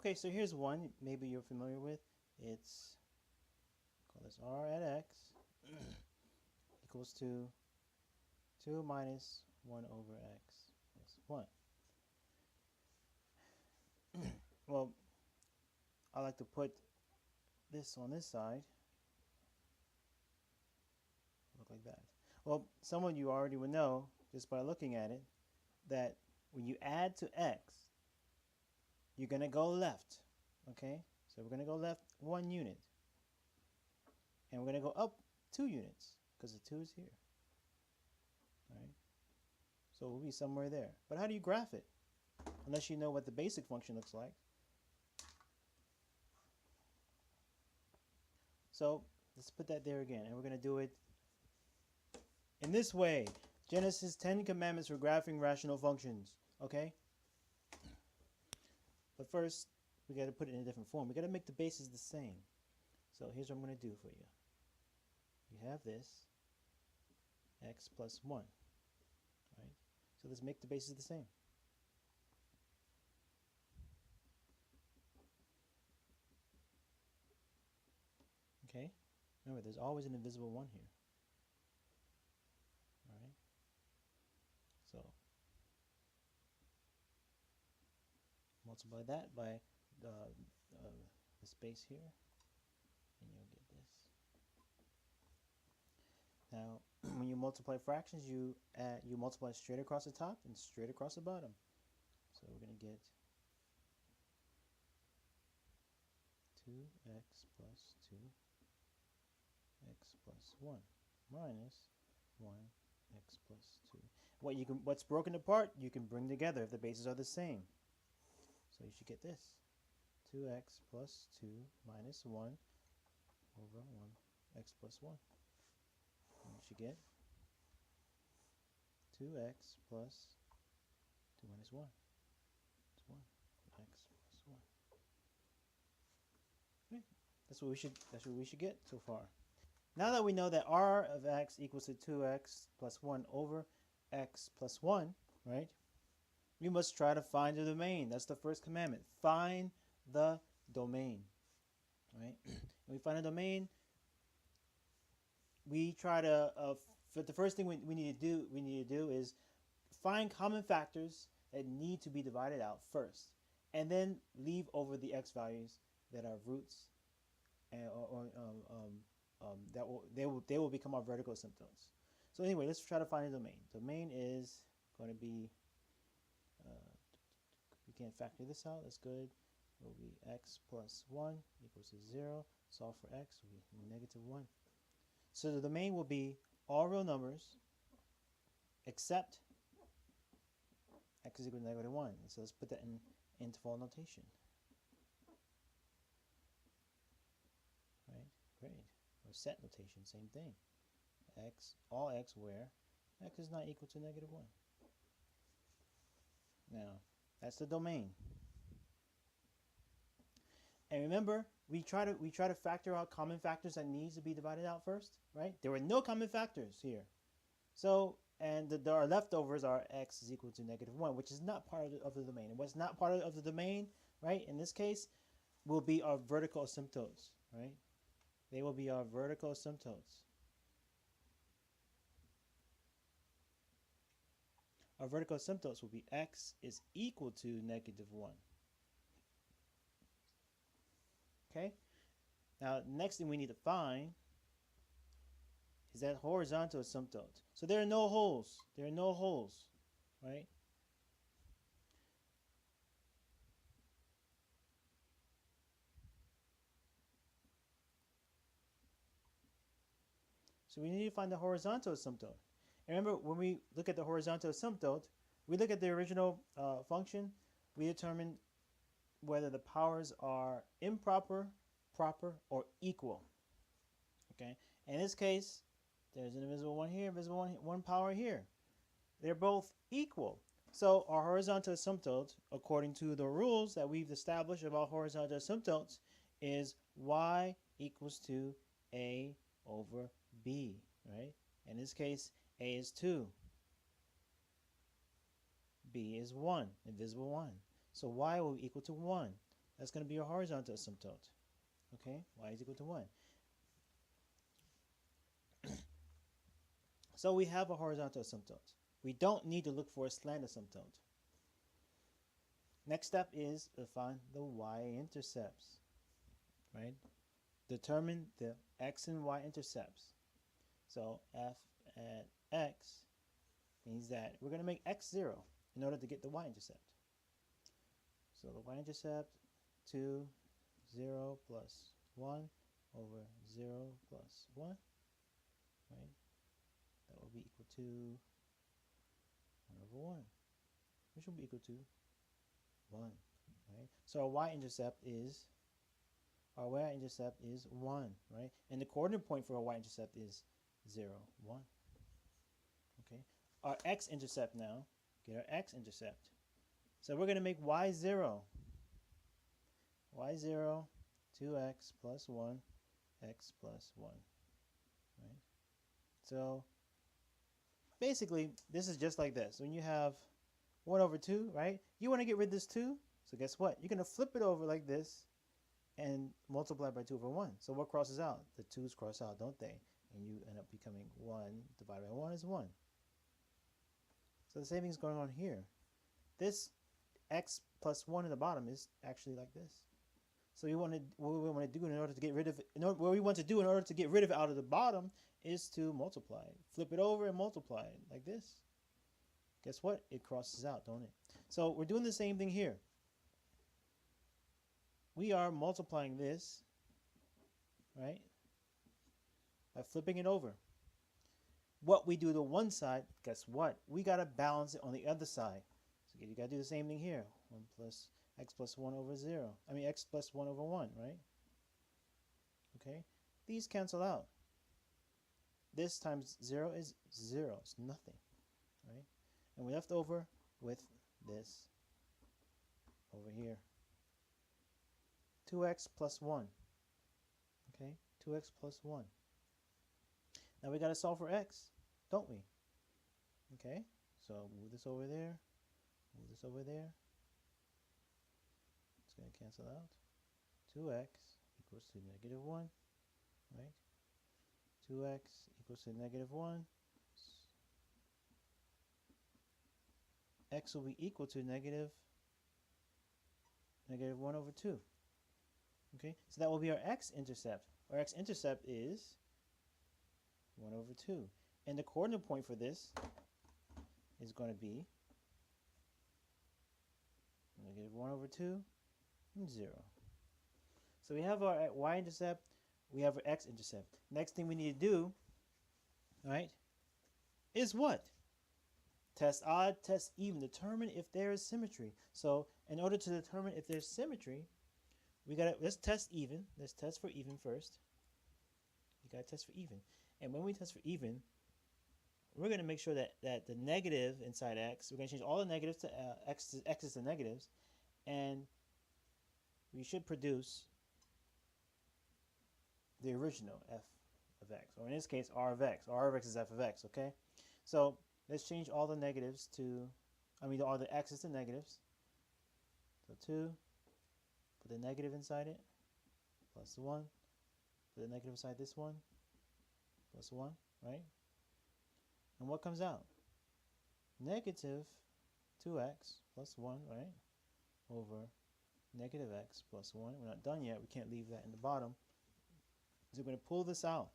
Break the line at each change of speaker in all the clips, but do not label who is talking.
Okay, so here's one maybe you're familiar with. It's, call this r at x equals to 2 minus 1 over x plus 1. Well, I like to put this on this side. Look like that. Well, some of you already would know, just by looking at it, that when you add to x, you're going to go left. Okay? So we're going to go left 1 unit. And we're going to go up 2 units, because the 2 is here. All right? So we'll be somewhere there. But how do you graph it? Unless you know what the basic function looks like. So let's put that there again. And we're going to do it in this way. Genesis 10 commandments for graphing rational functions. Okay? But first, we got to put it in a different form. We got to make the bases the same. So here's what I'm going to do for you. You have this, x plus 1. Right? So let's make the bases the same. Okay? Remember, there's always an invisible 1 here. All right? So multiply that by the space here, and you'll get this. Now, when you multiply fractions, you multiply straight across the top and straight across the bottom. So we're going to get 2x plus 2x plus 1 minus 1x plus 2. What's broken apart, you can bring together if the bases are the same. So you should get this. 2x plus 2 minus 1 over 1x plus 1. And you should get 2x plus 2 minus 1. It's 1. X plus 1. Okay. That's what we should get so far. Now that we know that r of x equals to 2x plus 1 over x plus 1, right? We must try to find the domain. That's the first commandment. Find the domain. Right? When we find a domain, we try to for the first thing we need to do is find common factors that need to be divided out first, and then leave over the x values that are roots, and they will become our vertical asymptotes. So anyway, let's try to find a domain. Domain is going to be we can't factor this out. That's good. It will be x plus 1 equals to 0. Solve for x will be negative 1. So the domain will be all real numbers except x is equal to negative 1. So let's put that in interval notation. Right? Great. Or set notation, same thing. All x where x is not equal to negative 1. Now, that's the domain. And remember, we try to factor out common factors that needs to be divided out first, right? There were no common factors here. So, and our leftovers are x is equal to negative 1, which is not part of the domain. And what's not part of the domain, right, in this case, will be our vertical asymptotes, right? They will be our vertical asymptotes. Our vertical asymptotes will be x is equal to negative 1. Okay? Now, next thing we need to find is that horizontal asymptote. So there are no holes. There are no holes, right? So we need to find the horizontal asymptote. And remember, when we look at the horizontal asymptote, we look at the original function, we determine whether the powers are improper, proper, or equal. Okay? In this case, there's an invisible 1 here, invisible 1 power here. They're both equal. So our horizontal asymptote, according to the rules that we've established about horizontal asymptotes, is y equals to a over b, right? In this case, a is 2. B is 1, invisible 1. So y will be equal to 1. That's going to be your horizontal asymptote. Okay, y is equal to 1. So we have a horizontal asymptote. We don't need to look for a slant asymptote. Next step is to find the y-intercepts, right? Determine the x and y intercepts. So f at x means that we're going to make x 0 in order to get the y-intercept. So the y-intercept 2, 0 plus 1 over 0 plus 1, right? That will be equal to 1 over 1, which will be equal to 1, right? So our y-intercept is 1, right? And the coordinate point for our y-intercept is 0, 1. Okay. Our x-intercept now, get our x-intercept. So we're going to make y 0. Y 0, 2x plus 1, x plus 1, right? So basically, this is just like this. When you have 1 over 2, right? You want to get rid of this 2. So guess what? You're going to flip it over like this and multiply by 2 over 1. So what crosses out? The 2's cross out, don't they? And you end up becoming 1 divided by 1 is 1. So the same thing's going on here. This x plus 1 at the bottom is actually like this. So what we want to do in order to get rid of it, what we want to do in order to get rid of it out of the bottom is to multiply it. Flip it over and multiply it like this. Guess what? It crosses out, don't it? So we're doing the same thing here. We are multiplying this, right, by flipping it over. What we do to one side, guess what? We got to balance it on the other side. So you got to do the same thing here. 1 plus x plus 1 over 0. I mean x plus 1 over 1, right? Okay? These cancel out. This times 0 is 0. It's nothing, right? And we're left over with this over here. 2x plus 1. Okay? 2x plus 1. Now we got to solve for x, don't we? Okay? So move this over there. Move this over there. It's going to cancel out. 2x equals to negative 1. Right? 2x equals to negative 1. X will be equal to negative 1 over 2. Okay, so that will be our x-intercept. Our x-intercept is 1 over 2. And the coordinate point for this is going to be negative 1 over 2 and 0. So we have our y-intercept, we have our x-intercept. Next thing we need to do, right, is what? Test odd, test even. Determine if there is symmetry. So in order to determine if there's symmetry, let's test even. Let's test for even first. You gotta test for even. And when we test for even, we're gonna make sure that the negative inside x, we're gonna change all the negatives to x's to negatives, and we should produce the original f of x, or in this case r of x. R of x is f of x. Okay, so let's change all the negatives to, all the x's to negatives. So 2. Put the negative inside it, plus 1. Put the negative inside this one, plus 1, right? And what comes out? Negative 2x plus 1, right? Over negative x plus 1. We're not done yet. We can't leave that in the bottom. So we're going to pull this out.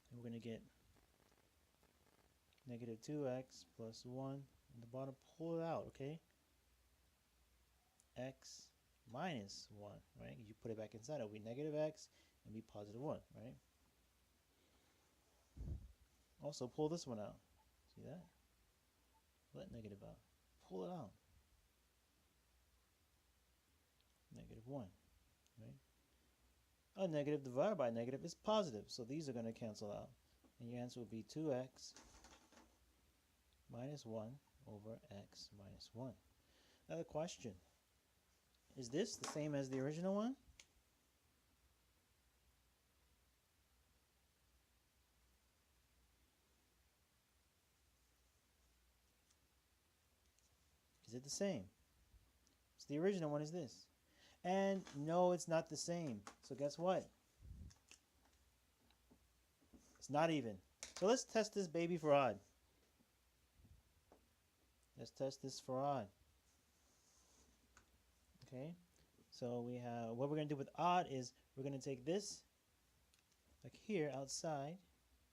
And we're going to get negative 2x plus 1 in the bottom. Pull it out, okay? X minus 1, right? You put it back inside. It'll be negative x and be positive 1, right? Also, pull this one out. See that? Let negative out. Pull it out. Negative 1, right? A negative divided by a negative is positive, so these are going to cancel out. And your answer will be 2x minus 1 over x minus 1. Now the question, is this the same as the original one? Is it the same? It's The original one is this. And no, it's not the same. So guess what? It's not even. So let's test this baby for odd. Let's test this for odd. Okay. So we have, what we're going to do with odd is we're going to take this, like here outside,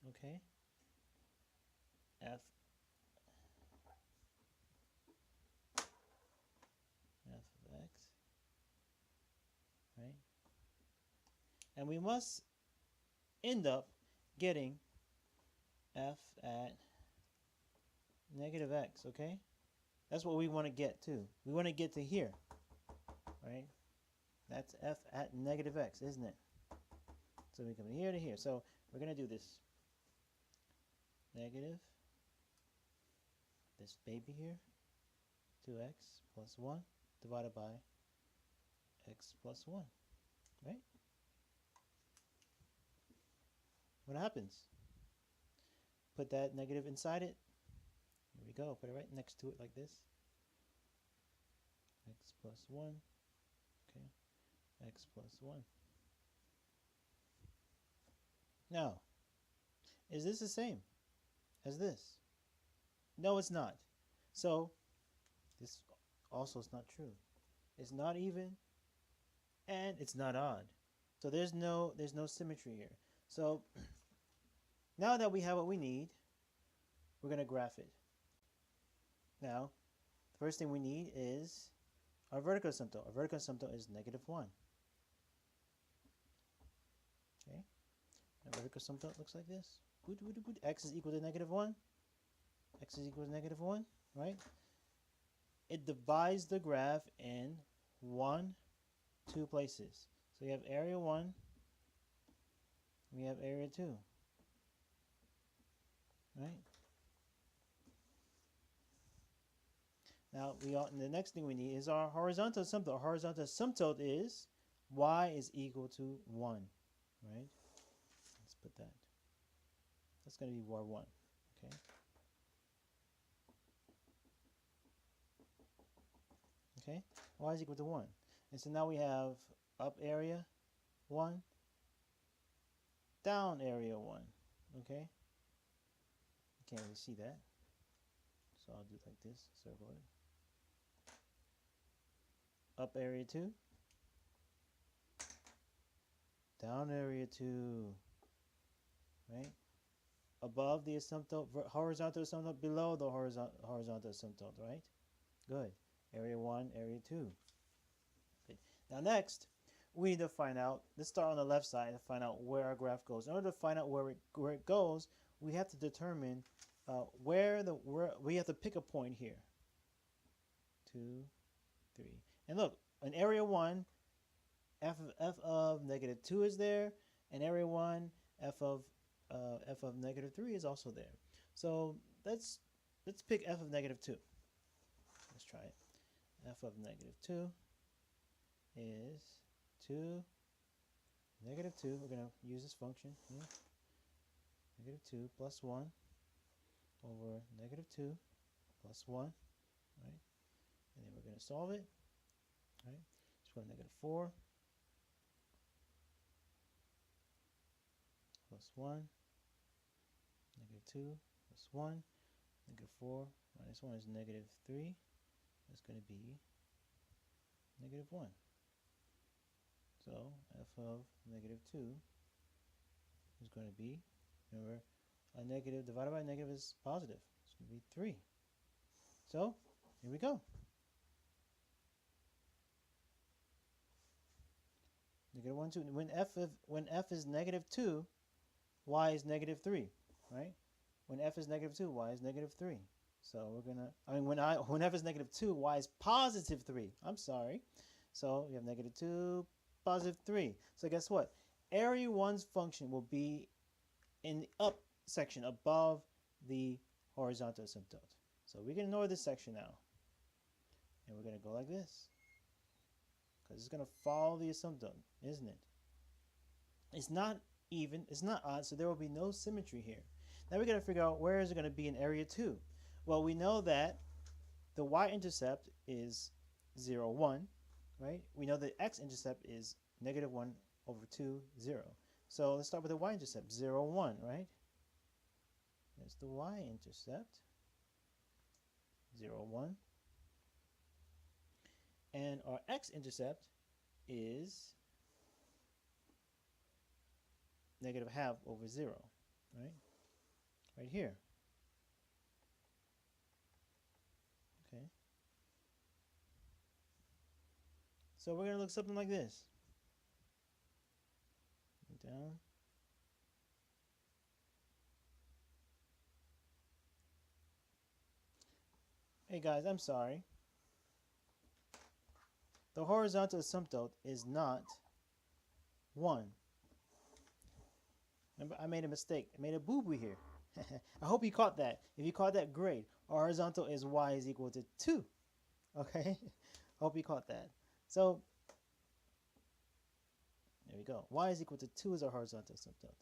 okay, f of x, right? And we must end up getting f at negative x, okay? That's what we want to get to. We want to get to here, right? That's f at negative x, isn't it? So we come from here to here. So we're going to do this. Negative, this baby here, 2x plus 1 divided by x plus 1, right? What happens? Put that negative inside it. Here we go. Put it right next to it like this. X plus 1. Okay. X plus 1. Now, is this the same as this? No, it's not. So, this also is not true. It's not even, and it's not odd. So there's no symmetry here. So now that we have what we need, we're going to graph it. Now, the first thing we need is our vertical asymptote. Our vertical asymptote is negative 1. Okay. Our vertical asymptote looks like this. X is equal to negative 1. X is equal to negative 1, right? It divides the graph in 2 places. So you have area 1, we have area 2, right? Now, the next thing we need is our horizontal asymptote. Our horizontal asymptote is y is equal to 1, right? Let's put that. That's going to be y1, okay? Okay, y is equal to 1. And so now we have up area 1, down area 1, okay? You can't really see that. So I'll do it like this, circle it. Up area 2, down area 2, right? Above the asymptote, horizontal asymptote, below the horizontal asymptote, right? Good. Area 1, area 2. Okay. Now next, we need to find out, let's start on the left side and find out where our graph goes. In order to find out where it goes, we have to determine where we have to pick a point here. 2, 3. And look, in area 1, f of negative 2 is there, and area 1, f of negative 3 is also there. So let's pick f of negative 2. Let's try it. F of negative 2 is 2, negative 2. We're going to use this function here. Negative 2 plus 1 over negative 2 plus 1, right? And then we're going to solve it, right? So negative 4 plus 1, negative 2 plus 1, negative 4 minus 1 is negative 3. That's going to be negative 1. So f of negative 2 is going to be, remember, a negative divided by a negative is positive. It's going to be 3. So here we go. Negative 1, 2. When f is negative 2, y is negative 3, right? When f is negative 2, y is negative 3. So we're gonna, when f is negative 2, y is positive 3. I'm sorry. So we have negative 2, positive 3. So guess what? Area 1's function will be in the up section above the horizontal asymptote. So we can ignore this section now. And we're going to go like this. Because it's going to follow the asymptote, isn't it? It's not even, it's not odd, so there will be no symmetry here. Now we got to figure out where is it going to be in area 2. Well, we know that the y-intercept is 0, 1, right? We know the x-intercept is negative 1 over 2, 0. So let's start with the y-intercept, 0, 1, right? There's the y-intercept, 0, 1. And our x-intercept is negative half over 0, right? Right here. Okay. So we're going to look something like this. Down. Hey guys, I'm sorry. The horizontal asymptote is not 1. Remember, I made a mistake. I made a boo-boo here. I hope you caught that. If you caught that, great. Our horizontal is y is equal to 2. Okay? Hope you caught that. So, there we go. Y is equal to 2 is our horizontal asymptote.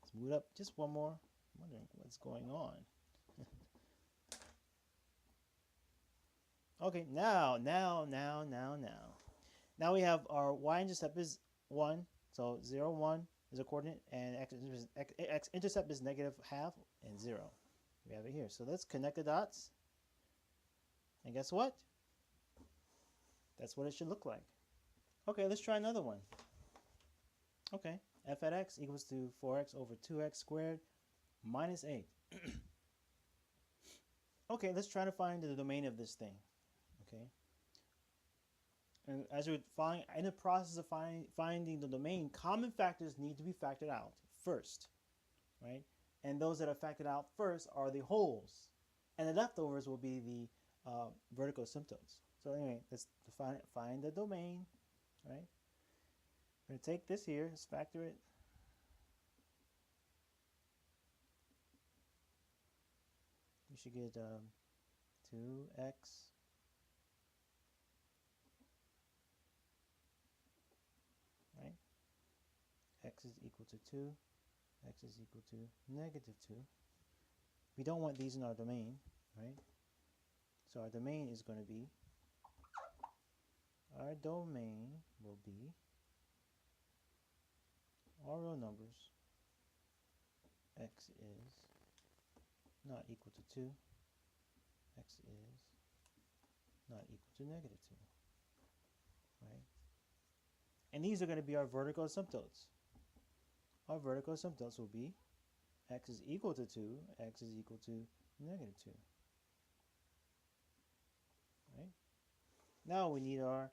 Let's move it up just one more. I'm wondering what's going on. Okay, now we have our y-intercept is 1, so 0, 1 is a coordinate, and x-intercept is negative half and 0. We have it here. So let's connect the dots, and guess what? That's what it should look like. Okay, let's try another one. Okay, f at x equals to 4x over 2x squared minus 8. Okay, let's try to find the domain of this thing. Okay, and as we find in the process of finding the domain, common factors need to be factored out first, right? And those that are factored out first are the wholes, and the leftovers will be the vertical asymptotes. So anyway, let's find the domain, right? We're going to take this here, let's factor it. We should get 2x right? X is equal to 2, x is equal to negative 2. We don't want these in our domain, right? So our domain is going to be, our real numbers. X is not equal to 2, x is not equal to negative 2, right? And these are going to be our vertical asymptotes. Our vertical asymptotes will be x is equal to 2, x is equal to negative 2. Right? Now we need our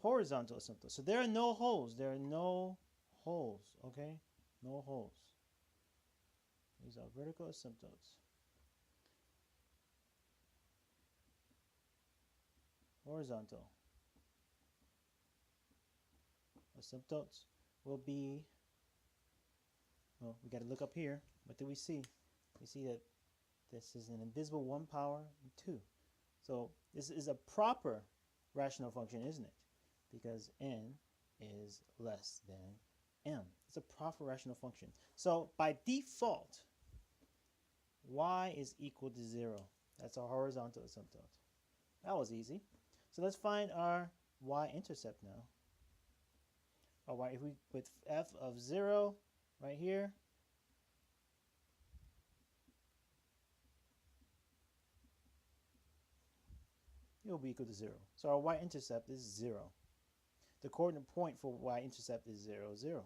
horizontal asymptotes. So there are no holes. There are no holes. Okay? No holes. These are vertical asymptotes. Horizontal asymptotes will be, well, we got to look up here. What do we see? We see that this is an invisible 1 power 2. So this is a proper rational function, isn't it? Because n is less than m. It's a proper rational function. So by default, y is equal to 0. That's our horizontal asymptote. That was easy. So let's find our y-intercept now. All right, if we put f of 0 right here, it will be equal to 0. So our y-intercept is 0. The coordinate point for y-intercept is 0, 0.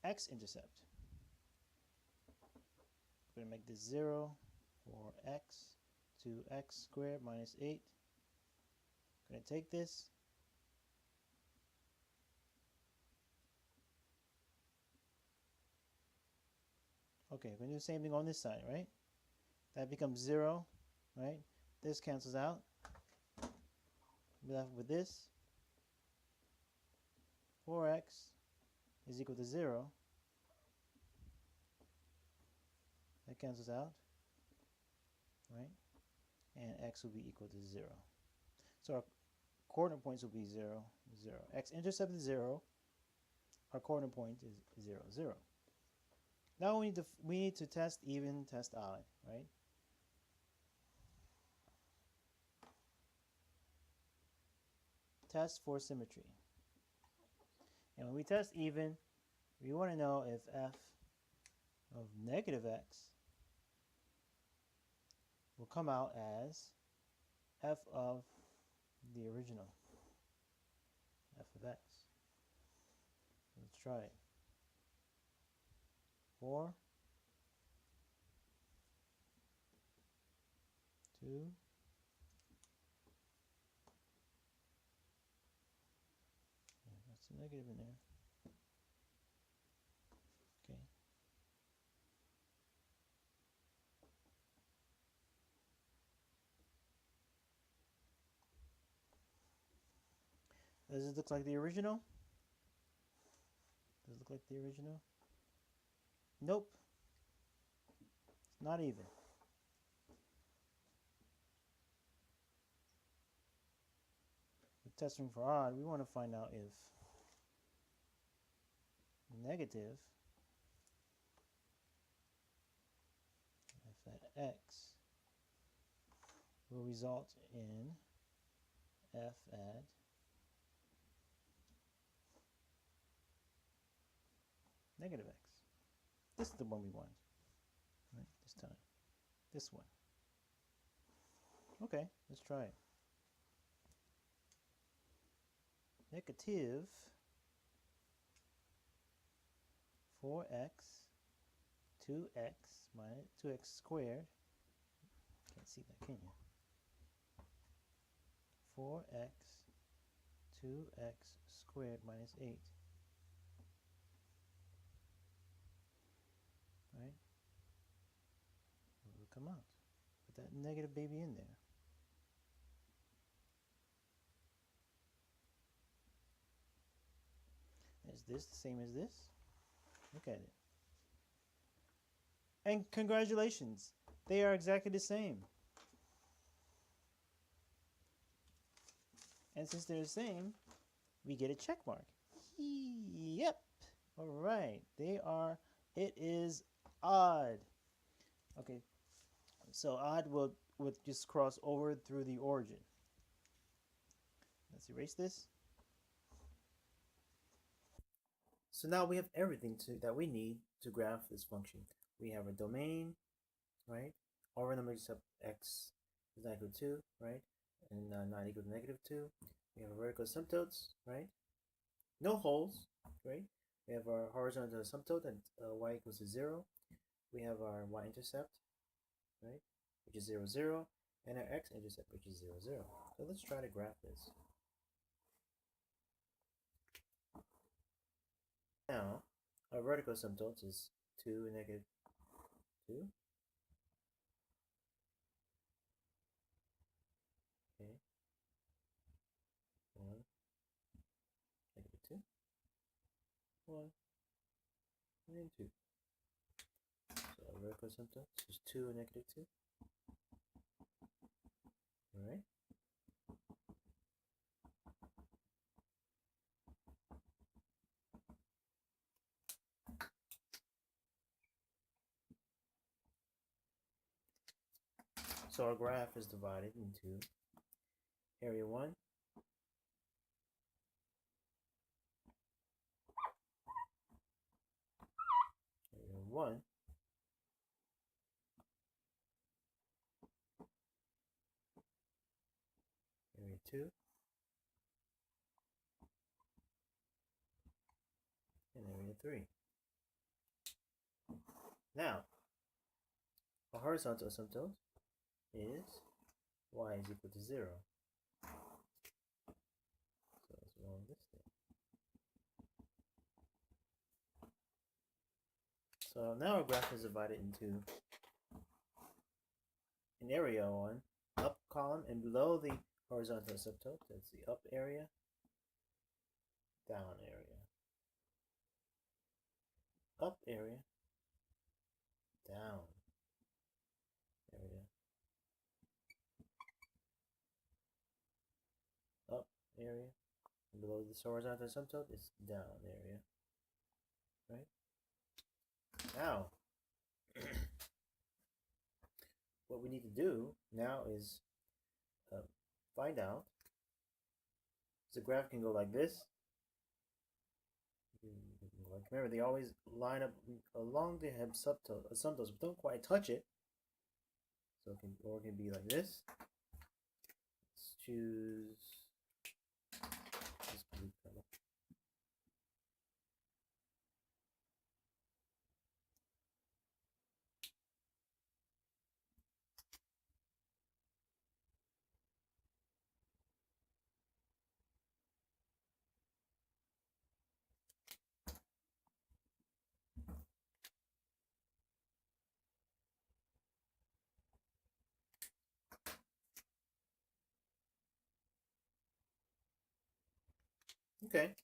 X-intercept. We're going to make this 0 for x, 2x squared minus 8. I'm going to take this. Okay, we're going to do the same thing on this side, right? That becomes 0, right? This cancels out. We're left with this. 4x is equal to 0. That cancels out, right? And x will be equal to 0. So our coordinate points will be 0, 0. X-intercept is 0. Our coordinate point is 0, 0. Now we need to test even, test odd, right? test for symmetry. And when we test even, we want to know if f of negative x will come out as f of the original, f of x. Let's try it. 4, 2, that's a negative in there. Okay. Does it look like the original? Does it look like the original? Nope. It's not even. We're testing for odd. We want to find out if negative f at x will result in f at negative x. This is the one we want, right? This time. This one. Okay, let's try it. Negative 4x 2x minus 2x squared. Can't see that, can you? 4x 2x squared minus 8. Right? What will come out? Put that negative baby in there. Is this the same as this? Look at it. And congratulations, they are exactly the same. And since they're the same, we get a check mark. Yep. All right. They are. It is odd. Okay. So odd will just cross over through the origin. Let's erase this. So now we have everything that we need to graph this function. We have a domain, right? All random numbers except x is not equal to 2, right? And not equal to -2. We have a vertical asymptotes, right? No holes, right? We have our horizontal asymptote at y equals to 0. We have our y-intercept, right? Which is 0, 0. And our x-intercept, which is 0, 0. So let's try to graph this. Now, our vertical asymptotes is 2 and -2. Okay. 1, -2. 1, and then 2. So our vertical asymptotes is 2 and -2. Alright. So our graph is divided into area 1, area 1, area 2, and area 3. Now, a horizontal asymptote is y is equal to 0. So let's roll this thing. So now our graph is divided into an area 1, up column, and below the horizontal asymptote, that's the up area, down area. Up area, down area. Up area. And below this horizontal asymptote is down area. Right? Now, what we need to do now is find out So the graph can go like this. Like, remember, they always line up along the asymptotes, but don't quite touch it. So it can be like this. Let's choose this blue color. Okay.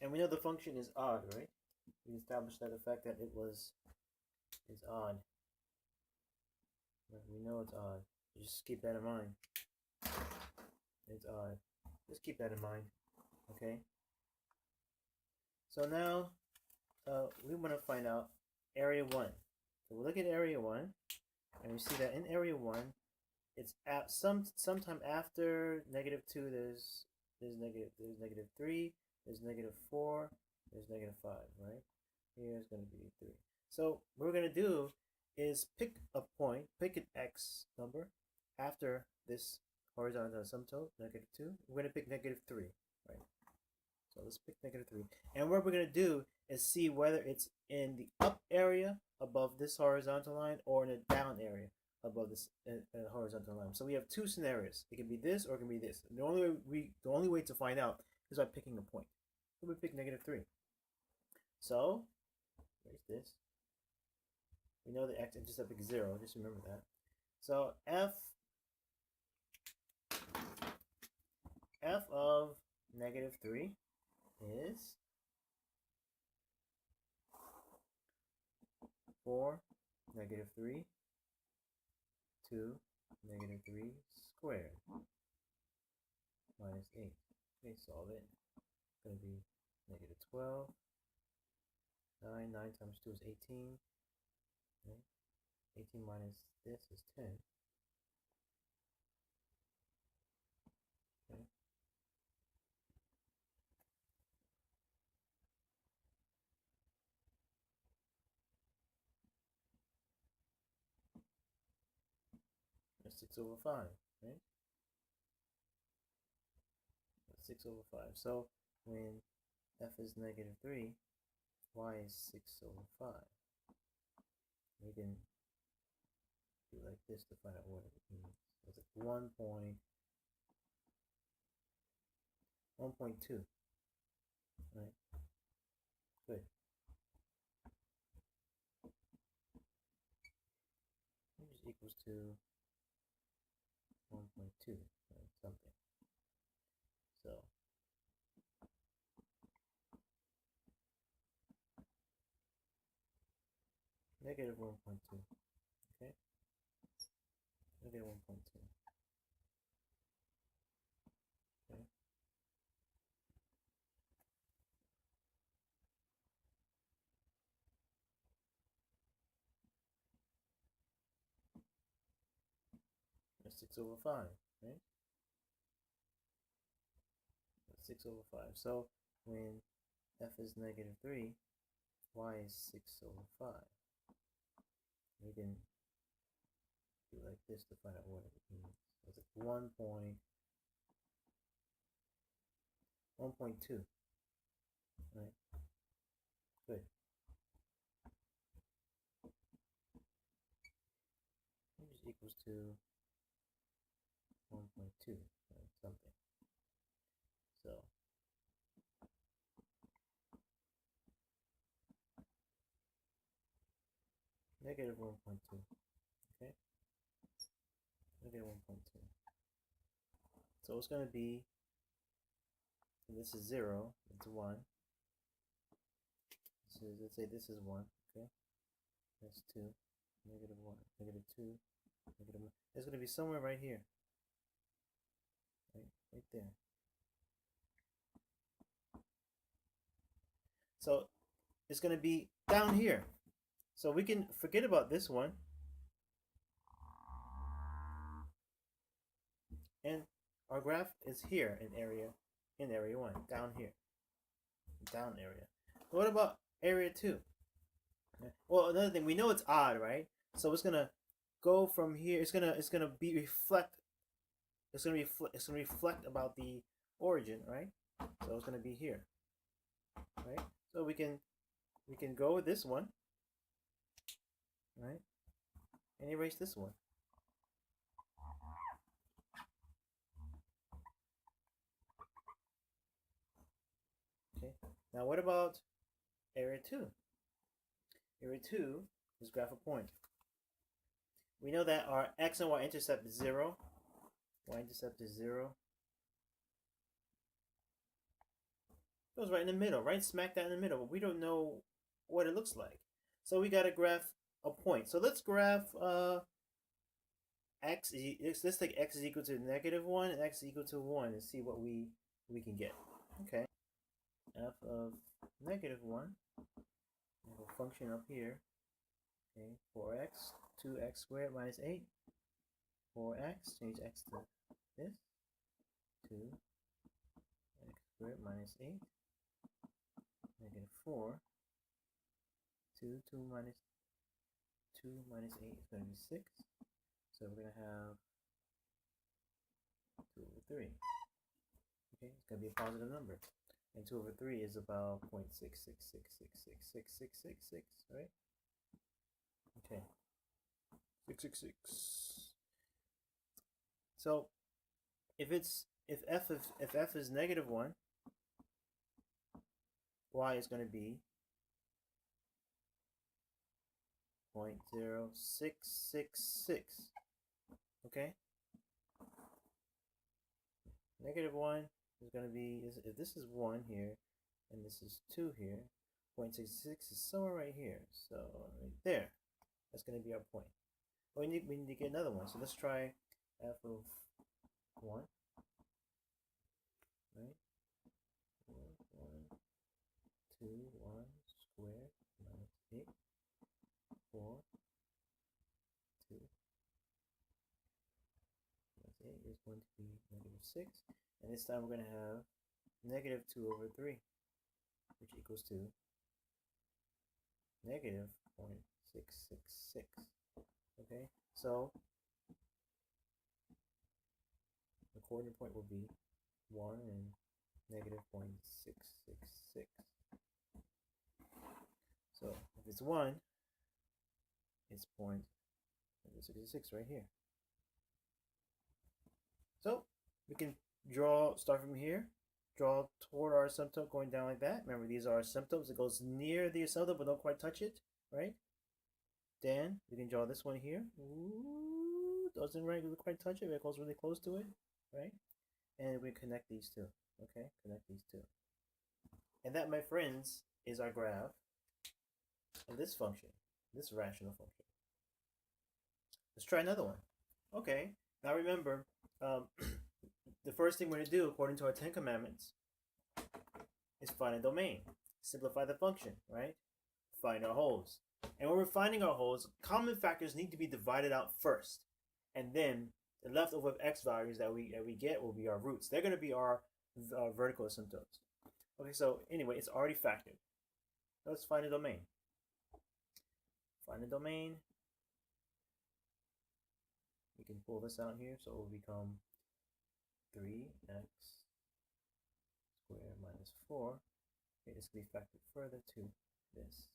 And we know the function is odd, right? We established that the fact that it is odd. Right? We know it's odd. Just keep that in mind. It's odd. Just keep that in mind. Okay. So now we want to find out area 1. So we look at area 1, and we see that in area 1, it's at sometime after -2. There's -3. There's -4. There's -5. Right? Here's going to be 3. So what we're going to do is pick a point, pick an x number after this horizontal asymptote, -2. We're going to pick -3. Right? So let's pick -3. And what we're going to do is see whether it's in the up area above this horizontal line or in the down area above this horizontal line. So we have two scenarios. It can be this or it can be this. The only way to find out is by picking a point. So we pick -3. So where's this? We know the x-intercept is 0. Just remember that. So f of -3 is 4 -3 to -3 squared minus 8. Okay, solve it. It's going to be -12. 9 times 2 is 18. Okay. 18 minus this is 10. Okay. That's 6/5, right? That's 6/5. So when f is -3, y is 6/5. We can do like this to find out what it means. It's like 1.2, right? Good. Which is equals to 1.2, right? Something. So -1.2. Okay? -1.2. Okay? That's 6/5, right? That's 6/5. So when f is -3, y is 6/5. We can do like this to find out what it means. It's like 1.2, right? Good. Which is equals to 1.2, right? Something. So -1.2. Okay? -1.2. So it's going to be, this is 0, it's 1. Let's say this is 1, okay? That's 2, -1, -2, -1. It's going to be somewhere right here. Right there. So it's going to be down here. So we can forget about this one. And Our graph is here in area 1, down here, down area. What about area 2? Well, another thing, we know it's odd, right? So it's gonna go from here. It's gonna be reflect. It's gonna reflect about the origin, right? So it's gonna be here, right? So we can go with this one, right? And erase this one. Okay. Now what about area 2? Area 2 is graph a point. We know that our x and y intercept is 0. Y intercept is 0. Goes right in the middle, right smack down in the middle, but we don't know what it looks like. So we gotta graph a point. So let's graph x. Let's take x is equal to -1 and x is equal to 1 and see what we can get. Okay. F of -1. We have a function up here. Okay, 4x, 2x squared minus 8. 4x, change x to this. 2x squared minus 8. -4. 2 minus 8 is going to be 6. So we're going to have 2 over 3. Okay, it's going to be a positive number. And 2 over 3 is about 0.666666666, right? Okay. 666. So if f is -1, y is going to be 0.0666. Okay? -1 is going to be, if this is 1 here and this is 2 here, 0.66 is somewhere right here. So right there. That's going to be our point. But we need to get another one. So let's try f of 1. Right? 1, 2, 1 squared minus 8. 4, 2 minus 8 is going to be -6. And this time we're going to have -2 over 3, which equals to -0.666. Okay, so the coordinate point will be 1 and -0.666. So if it's 1, it's 0.666 right here. So we can start from here, draw toward our asymptote going down like that. Remember, these are our asymptotes. It goes near the asymptote but don't quite touch it, right? Then we can draw this one here. Ooh, doesn't really quite touch it, but it goes really close to it, right? And we connect these two. Okay, connect these two. And that, my friends, is our graph of this function, this rational function. Let's try another one. Okay, now remember, the first thing we're going to do, according to our 10 commandments, is find a domain. Simplify the function, right? Find our holes. And when we're finding our holes, common factors need to be divided out first. And then the leftover x values that we get will be our roots. They're going to be our vertical asymptotes. Okay, so anyway, it's already factored. Let's find a domain. Find a domain. We can pull this out here, so it will become 3x squared minus 4. Okay, this can be factored further to this.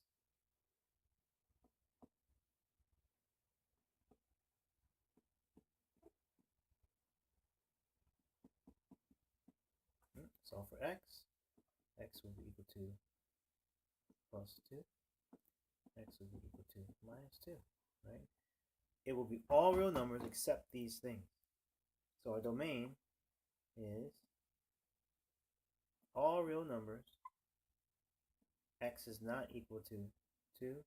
Solve for x. X will be equal to plus 2. X will be equal to minus 2, right? It will be all real numbers except these things. So our domain is all real numbers. X is not equal to 2.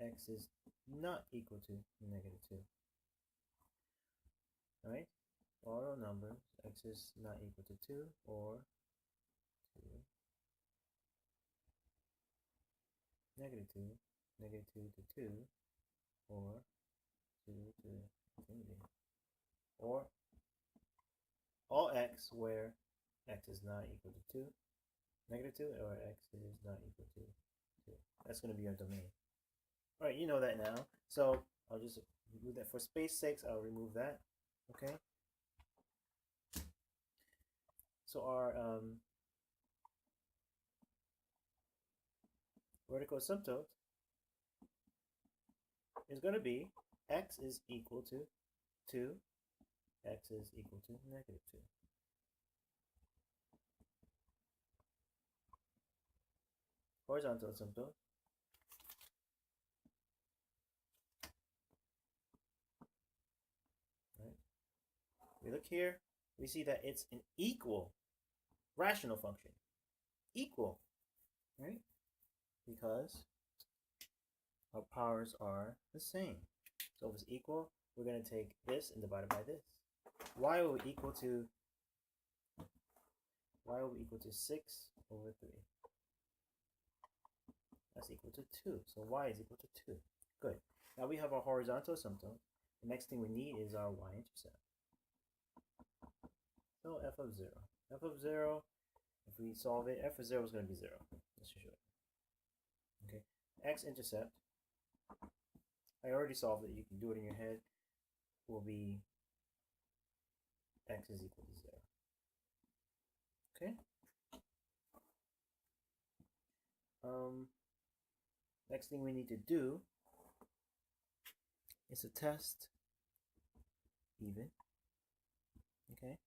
X is not equal to -2. Alright? All real numbers. X is not equal to 2 or 2. -2. -2 to 2 or 2 to infinity. Or all x where x is not equal to 2, negative 2, or x is not equal to 2. That's going to be our domain. All right, you know that now. So I'll just remove that. For space sakes, I'll remove that. Okay. So our vertical asymptote is going to be x is equal to 2, x is equal to negative 2. Horizontal asymptote. Right. We look here, we see that it's an equal rational function. Equal, right? Because our powers are the same. So if it's equal, we're going to take this and divide it by this. Y will be equal to 6 over 3. That's equal to 2. So y is equal to 2. Good. Now we have our horizontal asymptote. The next thing we need is our y-intercept. So f of 0. F of 0, if we solve it, f of 0 is going to be 0. Let's just show it. Okay. X-intercept, I already solved it. You can do it in your head. Will be x is equal to 0. Okay. Next thing we need to do is to test even. Okay.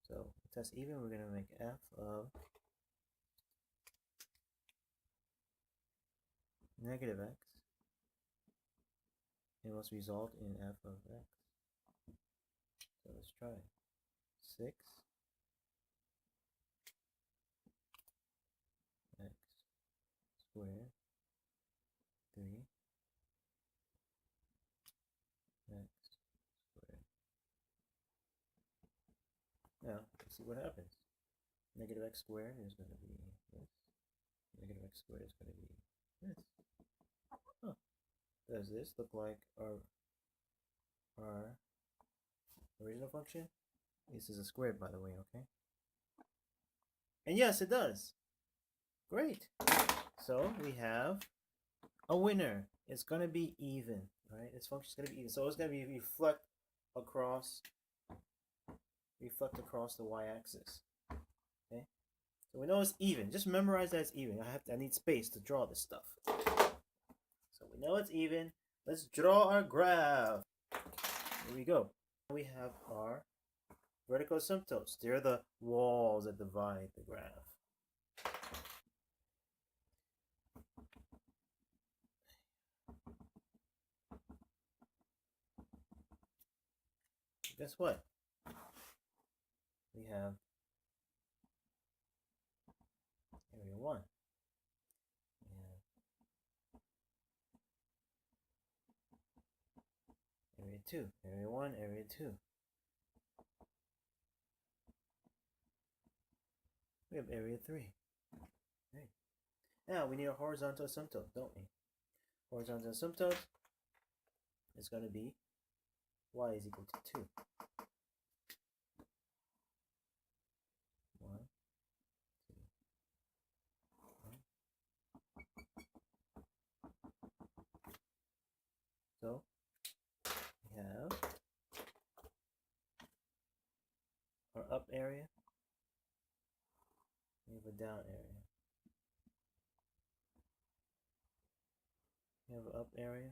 So to test even, we're going to make f of negative x. It must result in f of x. So let's try it. 6 x squared 3 x squared. Now, let's see what happens. Negative x squared is going to be this. Negative x squared is going to be this. Huh. Does this look like our original function? This is a squared, by the way, okay? And yes, it does. Great. So we have a winner. It's going to be even, right? This function is going to be even. So it's going to be reflect across the y-axis. Okay? So we know it's even. Just memorize that it's even. I need space to draw this stuff. So we know it's even. Let's draw our graph. Here we go. We have our vertical asymptotes. They're the walls that divide the graph. Guess what? We have area 1. We have area 2. Area 1, area 2. We have area 3. Okay. Now we need a horizontal asymptote, don't we? Horizontal asymptote is going to be y is equal to 2. 1, 2, 1. So we have our up area. We have a down area. We have an up area.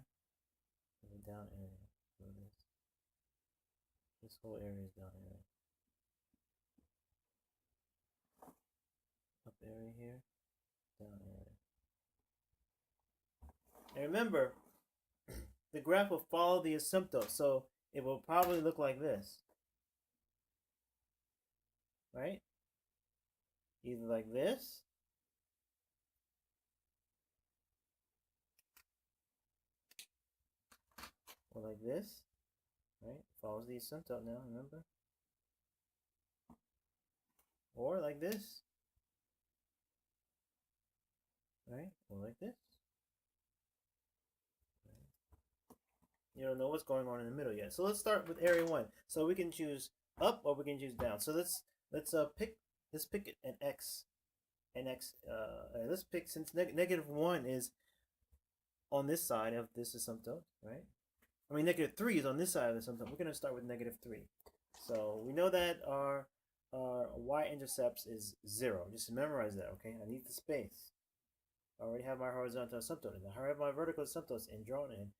We have a down area. So this whole area is down area. Up area here, down area. And remember, the graph will follow the asymptote, so it will probably look like this. Right? Either like this, or like this. Right? Follows the asymptote now, remember? Or like this. Right? Or like this. Right? You don't know what's going on in the middle yet. So let's start with area 1. So we can choose up, or we can choose down. So let's pick an x, let's pick, since -1 is on this side of this asymptote, right? I mean, -3 is on this side of the asymptote. We're going to start with -3. So we know that our y-intercepts is 0. Just memorize that, okay? I need the space. I already have my horizontal asymptote in. I have my vertical asymptotes drawn in,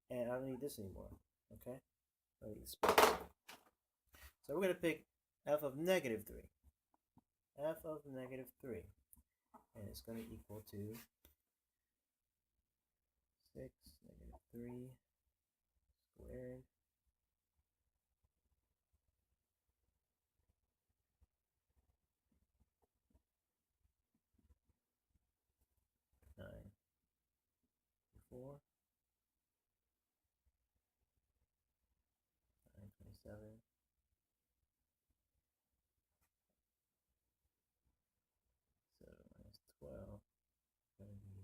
and I don't need this anymore, okay? I need the space. So we're going to pick f of -3. F of -3. And it's going to equal to 6 -3 squared nine 4 927. So minus 12, going to be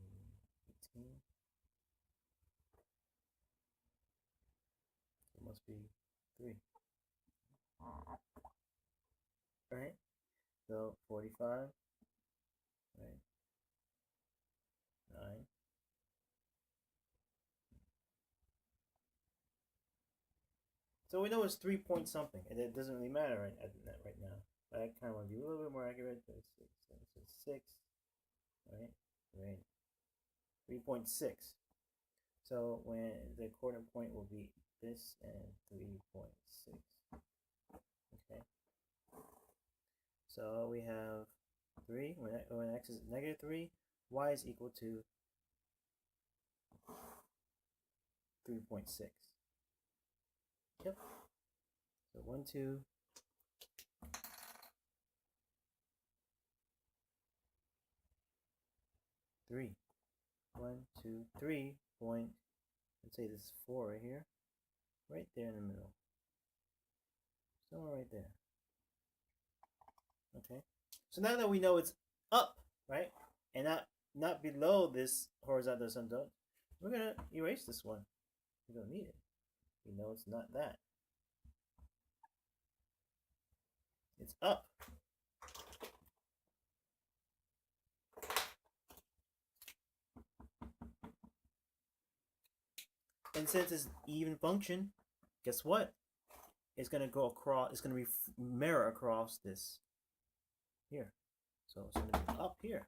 18. It must be 3. Right? So 45, right? 9. So we know it's 3 point something, and it doesn't really matter right now. But I kind of want to be a little bit more accurate. 36, so 6, right? Right. 3.6. So when the coordinate point will be this and 3.6. Okay. So we have 3 when x is -3, y is equal to 3.6. Yep. So 1, 2, 3. 1, 2, 3 point. Let's say this is 4 right here, right there in the middle, somewhere right there. Okay. So now that we know it's up, right, and not below this horizontal asymptote, we're gonna erase this one. We don't need it. We know it's not that. It's up. And since it's even function, guess what? It's gonna go across. It's gonna mirror across this here. So it's gonna be up here.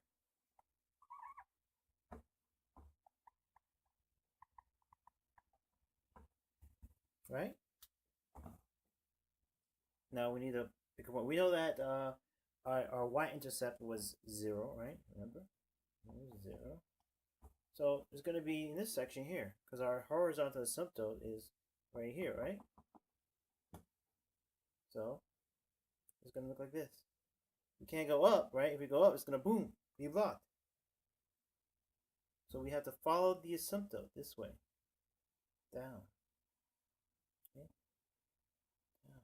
Right? Now we need to pick a point. We know that our y-intercept was 0, right? Remember? It was 0. So it's going to be in this section here, because our horizontal asymptote is right here, right? So it's going to look like this. We can't go up, right? If we go up, it's going to boom, be blocked. So we have to follow the asymptote this way, down. Okay. Down.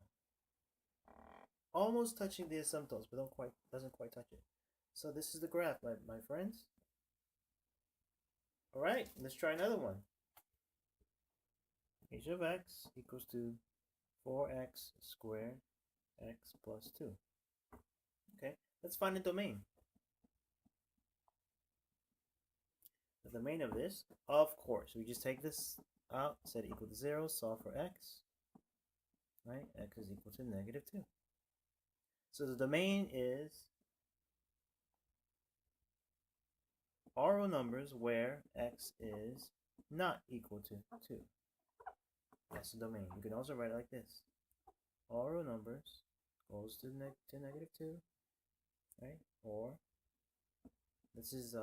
Almost touching the asymptotes, but doesn't quite touch it. So this is the graph, my friends. All right, let's try another one. H of x equals to 4x squared x plus 2. Okay, let's find the domain. The domain of this, of course, we just take this out, set it equal to 0, solve for x. Right, x is equal to -2. So the domain is all real numbers where x is not equal to 2. That's the domain. You can also write it like this. All real numbers goes to -2, right? Or this is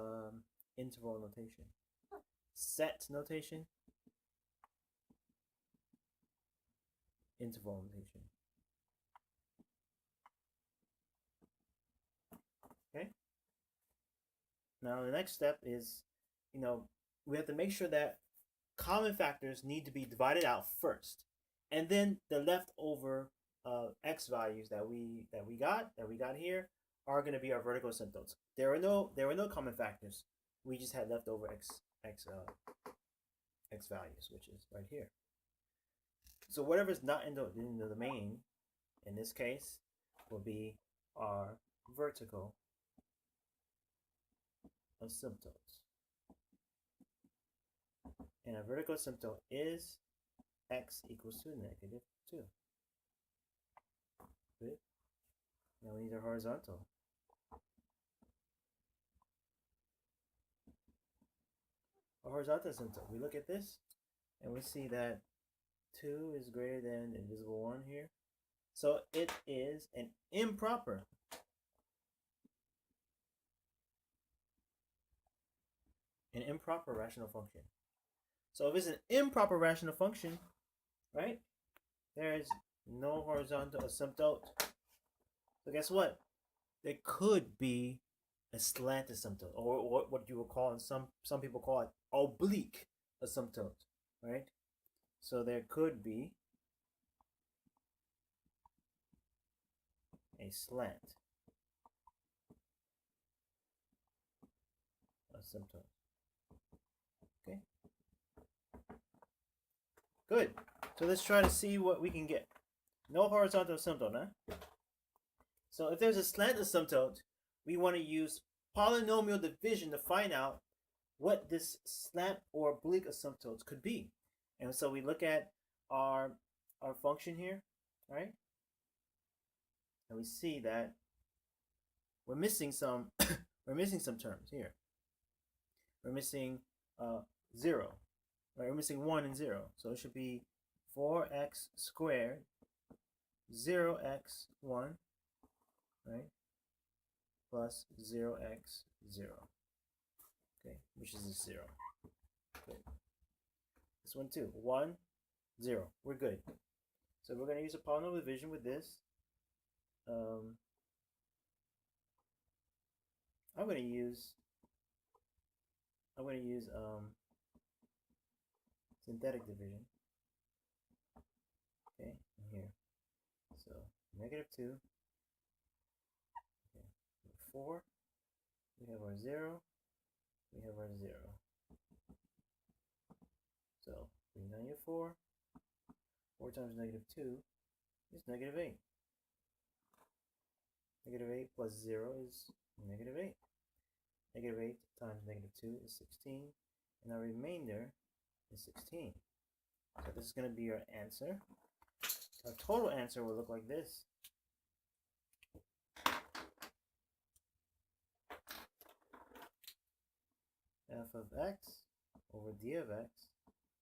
interval notation. Set notation, interval notation. Okay? Now the next step is, we have to make sure that common factors need to be divided out first, and then the leftover x values that we got here are going to be our vertical asymptotes. There were no common factors. We just had leftover x values, which is right here. So whatever is not in the domain in this case, will be our vertical asymptotes. And our vertical asymptote is x equals to negative 2. Good. Now we need our horizontal. Our horizontal asymptote. We look at this and we see that 2 is greater than invisible 1 here. So it is an improper rational function. So if it's an improper rational function, right, there is no horizontal asymptote. So guess what? There could be a slant asymptote, or what you would call, and some people call it oblique asymptote, right? So there could be a slant asymptote. Okay. Good. So let's try to see what we can get. No horizontal asymptote, huh? So if there's a slant asymptote, we want to use polynomial division to find out what this slant or oblique asymptotes could be. And so we look at our function here, right? And we see that we're missing some we're missing some terms here. We're missing 0. Right? We're missing 1 and 0. So it should be 4x squared 0x1, right, plus 0x0. Okay, which is a 0. Good. This one too. 1, 0. We're good. So we're going to use a polynomial division with this. I'm going to use synthetic division. Okay, here. So negative 2. Okay, 4. We have our 0. We have our 0. So 3 negative 4. 4 times negative 2 is negative 8. Negative 8 plus 0 is negative 8. Negative 8 times negative 2 is 16. And our remainder is 16. So this is going to be our answer. Our total answer will look like this. F of x over d of x.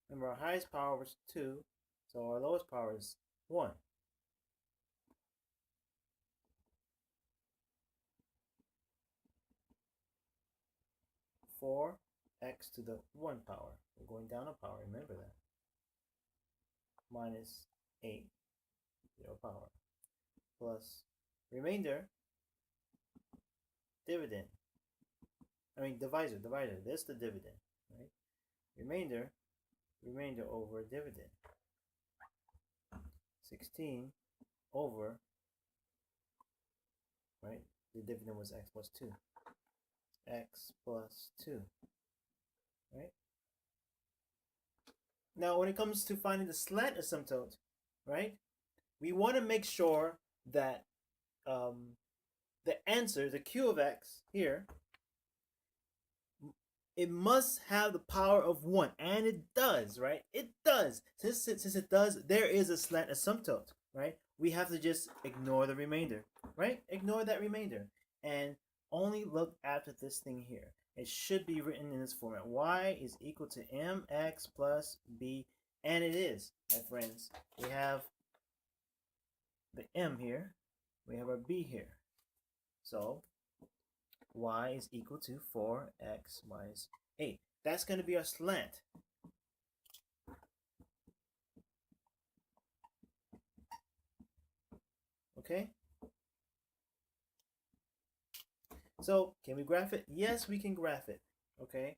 Remember, our highest power was 2, so our lowest power is 1. For x to the 1 power. We're going down a power, remember that. Minus 8, 0 power. Plus remainder, dividend. Divisor. This is the dividend, right? Remainder over dividend. 16 over, right? The dividend was x plus 2. X plus 2, right? Now, when it comes to finding the slant asymptote, right, we want to make sure that the answer, the q of x here, it must have the power of 1, and it does, right? It does. Since it does, there is a slant asymptote, right? We have to just ignore the remainder, right? Ignore that remainder, and only look after this thing here. It should be written in this format. Y is equal to mx plus b, and it is, my friends. We have the m here. We have our b here. So y is equal to 4x minus 8. That's going to be our slant. Okay? So, can we graph it? Yes, we can graph it. Okay?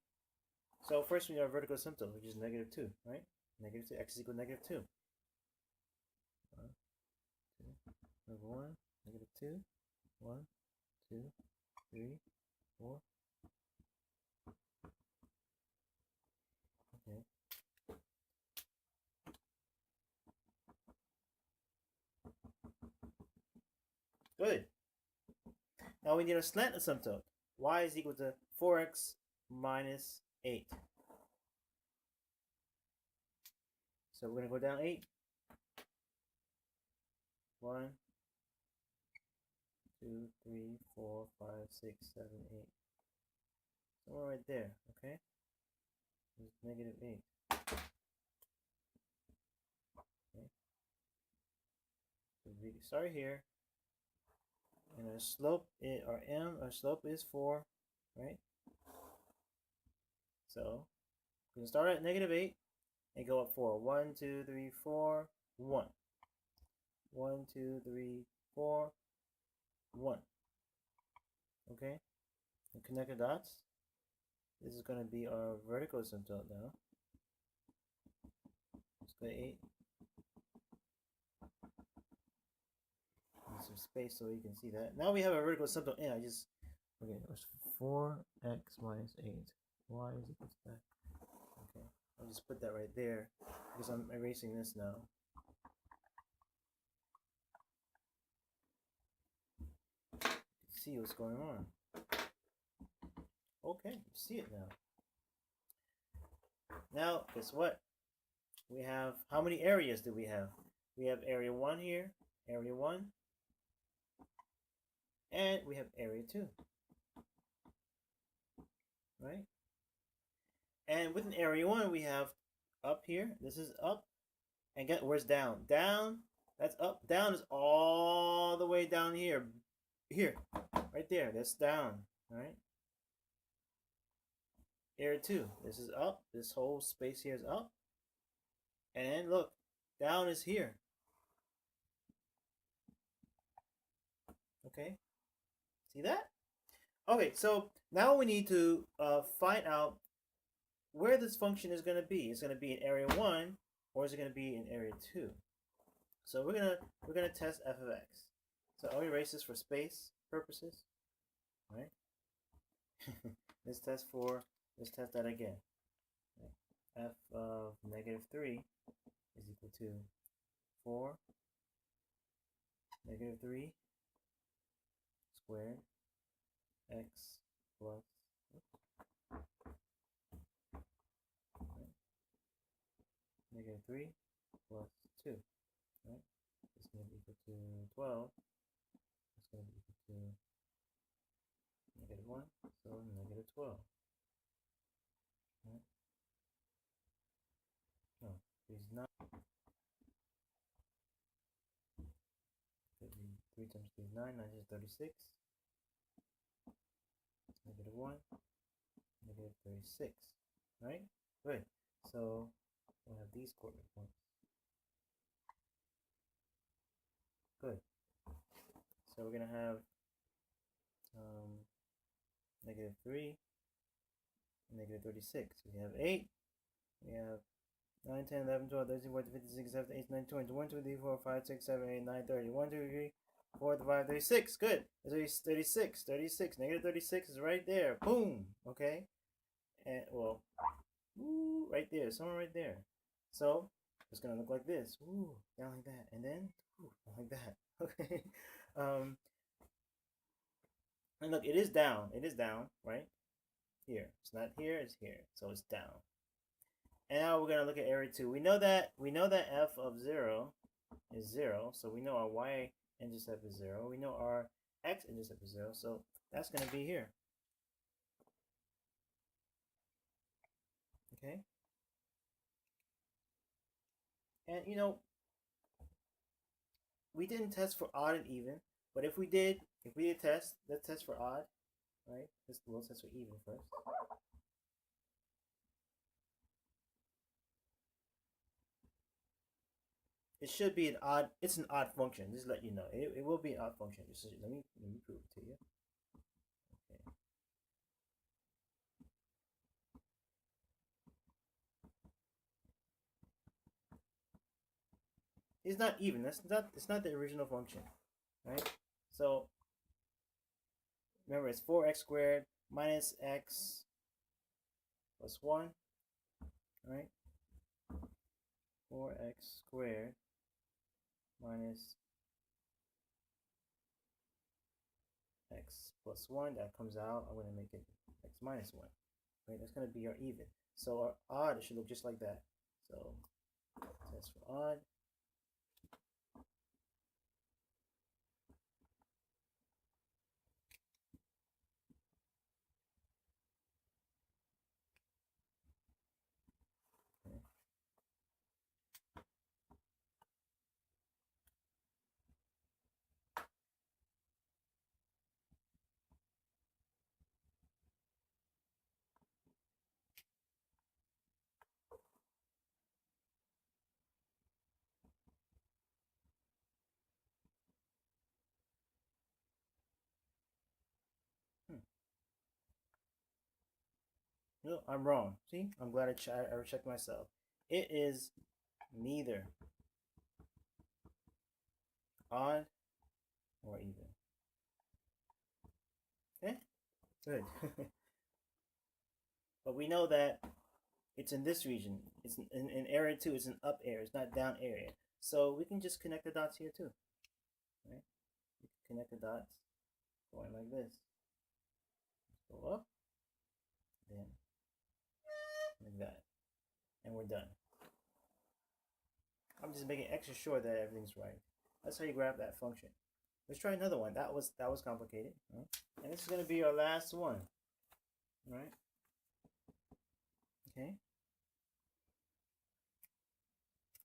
So, first we need our vertical asymptote, which is negative 2, right? Negative 2, x is equal to negative 2. 1, negative 2, 1, 2, 3, 4. Okay. Good. Now we need a slant asymptote. Y is equal to 4x minus 8. So we're going to go down 8. 1, 2, 3, 4, 5, 6, 7, 8. Somewhere right there, okay? It's negative 8. Okay. So we start here. And our slope, our slope is 4, right? So we can start at negative 8 and go up 4. 1, 2, 3, 4, 1. 1, 2, 3, 4, 1. Okay? And connect the dots. This is going to be our vertical asymptote now. Let's go to 8. Need some space so you can see that. Now we have a vertical asymptote. And okay, it was 4x minus 8. Y is equal to that. Okay, I'll just put that right there because I'm erasing this now. See what's going on. Okay, you see it now. Now, guess what? We have, how many areas do we have? We have area 1 here, area 1, and we have area 2. Right? And within area 1, we have up here, this is up, and get where's down? Down, that's up. Down is all the way down here. Here, right there, that's down, right? Area 2, this is up. This whole space here is up. And look, down is here. Okay, see that? Okay, so now we need to find out where this function is going to be. It's going to be in area 1, or is it going to be in area 2? So we're gonna test f of x. So I'll erase this for space purposes. All right. Let's test that again. Right. F of negative 3 is equal to 4 negative 3 squared x plus negative 3 plus 2. Right? It's going to be equal to 12. It's going to be equal to negative 1, so negative 12. Right? No, 3 is not. 3 times 3 is 9, 9 is 36. Negative 1, negative 36. Right? Good. So we'll have these coordinate points. Good. So we're going to have negative 3, negative 36. We have 8. We have 9, 10, 11, 12, 13, 14, 15, 16, 17, 18, 19, 20, 1, 2, 3, 4, 5, 6, 7, 8, 9, 30. 1, 2, 3, 4, 5, 36. Good. It's 36. 36. Negative 36 is right there. Boom. Okay. And, well, ooh, right there. Somewhere right there. So, it's going to look like this. Ooh, down like that. And then, ooh, down like that. Okay. And look, it is down. It is down, right? Here. It's not here, it's here. So it's down. And now we're going to look at area 2. We know that f of 0 is 0. So we know our y-intercept is 0. We know our x-intercept is 0. So that's going to be here. Okay? And you know, we didn't test for odd and even. But if we did test, let's test for odd. Right? We'll test for even first. It should be an odd. It's an odd function. Just let you know. It will be an odd function. Just let me prove it to you. Okay. It's not even. It's not the original function, right? So remember, it's 4x squared minus x plus 1, right? 4x squared minus x plus 1, that comes out. I'm going to make it x minus 1. Right? That's going to be our even. So our odd should look just like that. So test for odd. Okay. No, I'm wrong. See, I'm glad I checked myself. It is neither odd or even. Okay, good. But we know that it's in this region. It's in area 2. It's an up area. It's not down area. So we can just connect the dots here too. Right? We can connect the dots going like this. Go up, then like that, and we're done. I'm just making extra sure that everything's right. That's how you grab that function. Let's try another one. That was complicated. Right? And this is going to be our last one. Right? Okay.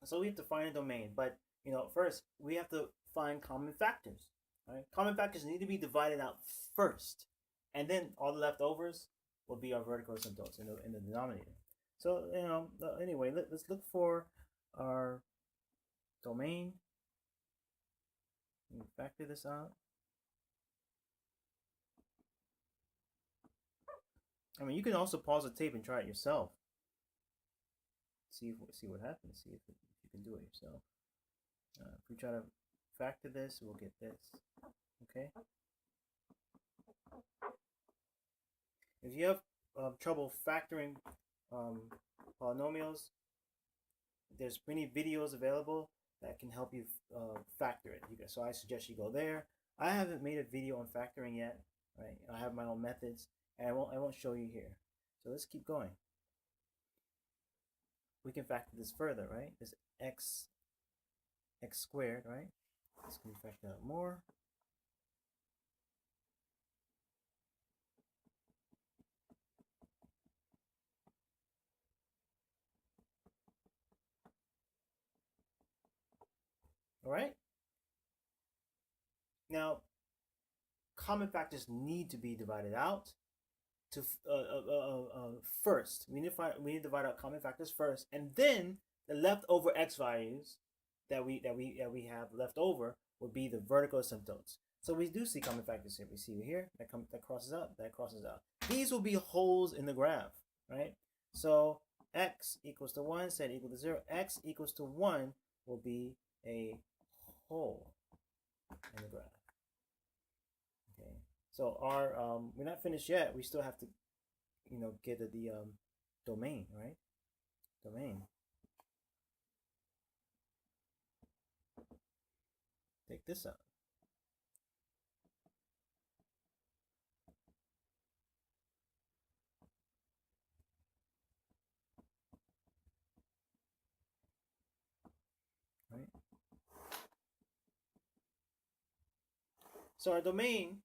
So we have to find a domain, but first we have to find common factors. Right? Common factors need to be divided out first, and then all the leftovers will be our vertical asymptotes in the denominator. So anyway, let's look for our domain. Let me factor this out. I mean, you can also pause the tape and try it yourself. See what happens. See if you can do it yourself. If we try to factor this, we'll get this. Okay. If you have trouble factoring polynomials, there's many videos available that can help you factor it. So I suggest you go there. I haven't made a video on factoring yet. Right. I have my own methods, and I won't show you here. So let's keep going. We can factor this further, right? This x squared, right? This can be factored out more. All right. Now, common factors need to be divided out. To first, we need to divide out common factors first, and then the leftover x values that we have left over will be the vertical asymptotes. So we do see common factors here. We see here that crosses out, that crosses out. These will be holes in the graph, right? So x equals to 1, set equal to 0. X equals to 1 will be a hole in the graph. Okay. So our we're not finished yet. We still have to, get the domain, right? Domain. Take this out. Right. So our domain,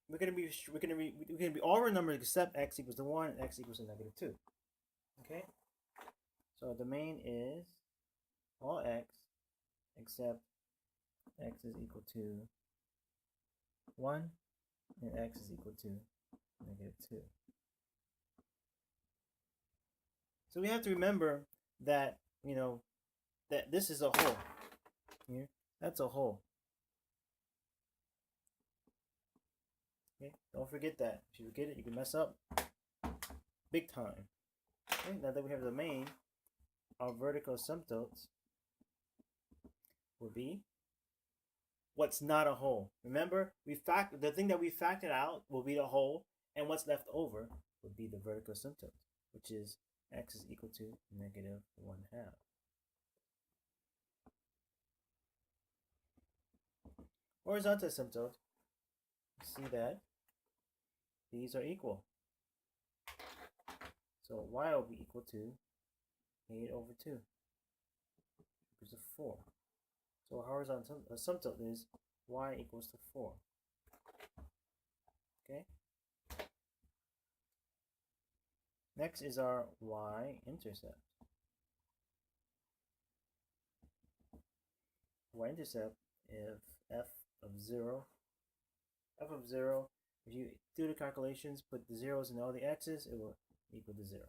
we're gonna be all our numbers except x equals to 1 and x equals to -2. Okay. So our domain is all x except x is equal to 1 and x is equal to -2. So we have to remember that that this is a hole here. That's a hole. Okay, don't forget that. If you forget it, you can mess up big time. Okay, now that we have the domain, our vertical asymptotes will be what's not a hole. Remember, the thing that we factored out will be the hole, and what's left over would be the vertical asymptote, which is x is equal to -1/2. Horizontal asymptote. see that these are equal. So y will be equal to 8 over 2 equals to 4. So horizontal asymptote is y equals to 4. Okay. Next is our y-intercept. Y-intercept if f of 0, if you do the calculations, put the zeros in all the x's, it will equal to 0.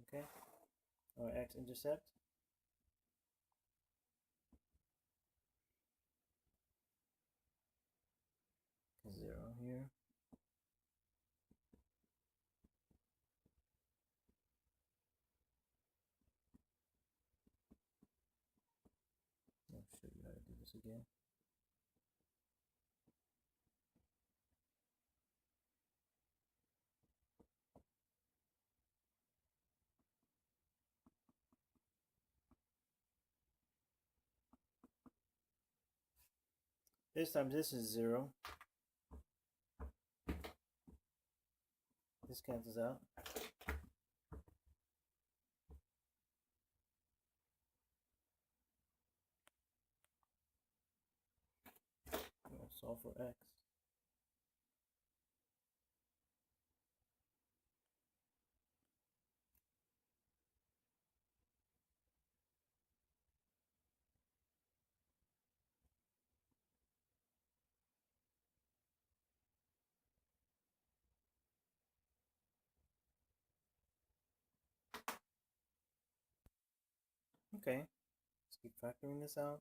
Okay. Our x-intercept. 0 here. I'll show you how to do this again. This time this is 0. This cancels out. We'll solve for x. Okay, let's keep factoring this out.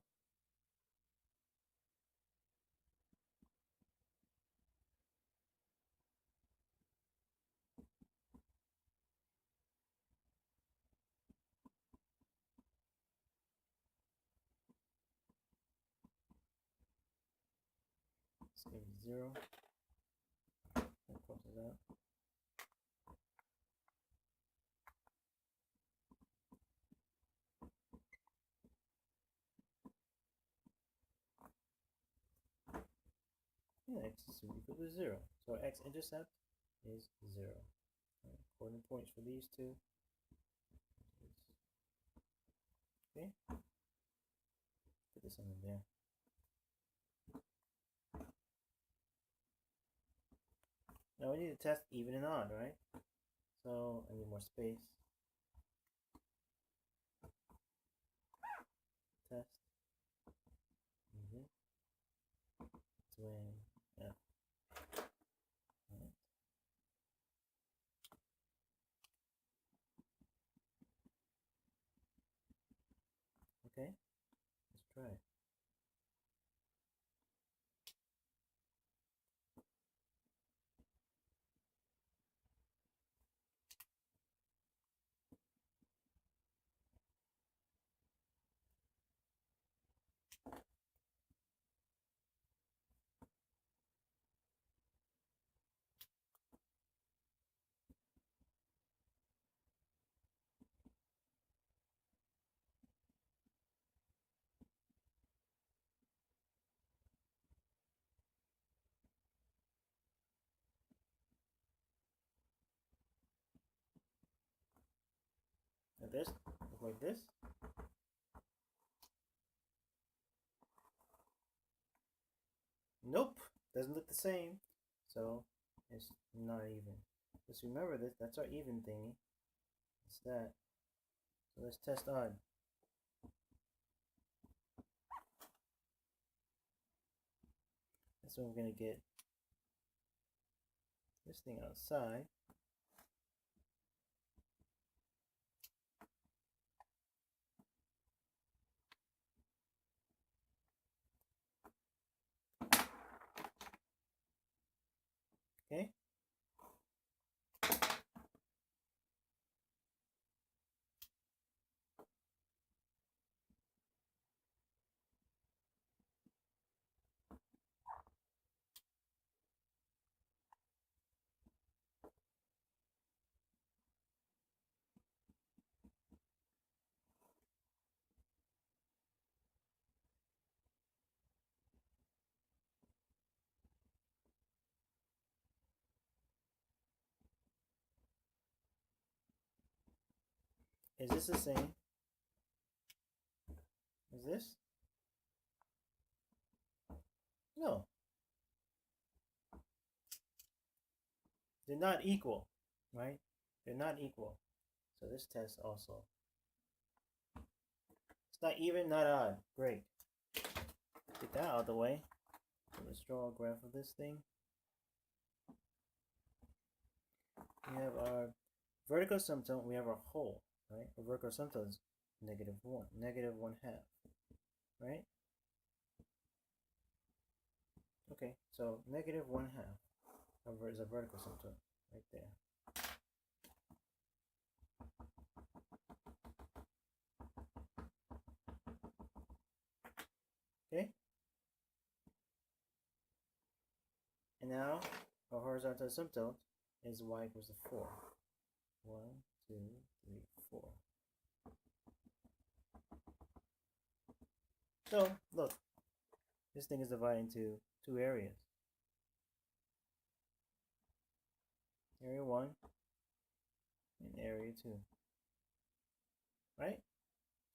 Let's give it 0. That crosses out. Yeah, x is equal to 0. So our x-intercept is 0. Right, coordinate points for these two. Okay, put this under there. Now we need to test even and odd, right? So I need more space. Test even twin f. Right. Okay, let's try it. Now this look like this. Nope, doesn't look the same. So it's not even. Just remember this, that's our even thingy. It's that. So let's test odd. So we're gonna get this thing outside. Okay. is this the same as this? No. They're not equal, right? They're not equal. So this test also. It's not even, not odd. Great. Get that out of the way. So let's draw a graph of this thing. We have our vertical asymptote. We have our hole, right? Our vertical asymptote is -1, -1/2, right? Okay, so -1/2 is a vertical asymptote right there. Okay? And now our horizontal asymptote is y equals to 4. 1, 2, 3, 4. So, look. This thing is divided into 2 areas. Area 1 and area 2. Right?